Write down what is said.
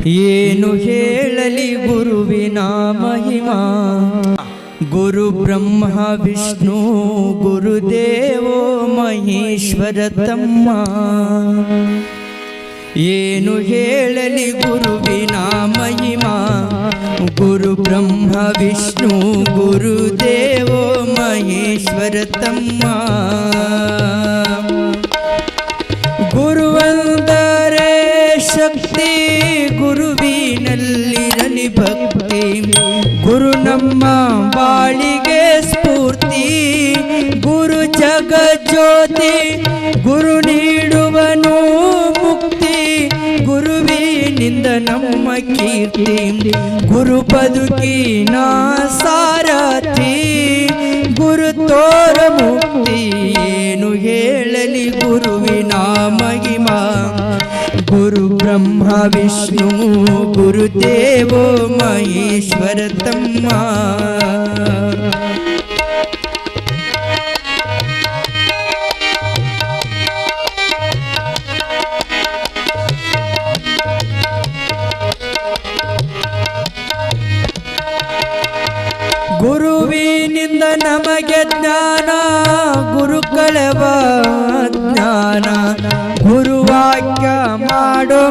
ಏನು ಹೇಳಲಿ ಗುರುವಿನ ಮಹಿಮಾ. ಗುರು ಬ್ರಹ್ಮ ವಿಷ್ಣು ಗುರುದೇವೋ ಮಹೇಶ್ವರ ತಮ್ಮ. ಏನು ಹೇಳಲಿ ಗುರುವಿನ ಮಹಿಮಾ. ಗುರು ಬ್ರಹ್ಮ ವಿಷ್ಣು ಗುರುದೇವೋ ಮಹೇಶ್ವರ ತಮ್ಮ. ಗುರುವಂದರೆ ಶಕ್ತಿ, ಗುರುವಿನಲ್ಲಿರಲಿ ಭಕ್ತಿ. ಗುರು ನಮ್ಮ ಬಾಳಿಗೆ ಸ್ಫೂರ್ತಿ. ಗುರು ಜಗಜ್ಯೋತಿ, ಗುರು ನೀಡುವನು ಮುಕ್ತಿ. ಗುರುವಿನಿಂದ ನಮ್ಮ ಕೀರ್ತಿ, ಗುರು ಬದುಕಿನ ಸಾರಥಿ. ಗುರು ತೋರ ಮುಕ್ತಿ, ಏನು ಹೇಳಲಿ ಗುರುವಿನ ಮಹಿಮಾ. ಗುರು ಬ್ರಹ್ಮ ವಿಷ್ಣು ಗುರುದೇವೋ ಮಹೇಶ್ವರ ತಮ್ಮ. ಗುರುವಿನಿಂದ ನಮಗೆ ಜ್ಞಾನ, ಗುರುಗಳವ ಜ್ಞಾನ. ಗುರುವಾಕ್ಯ ಮಾಡೋ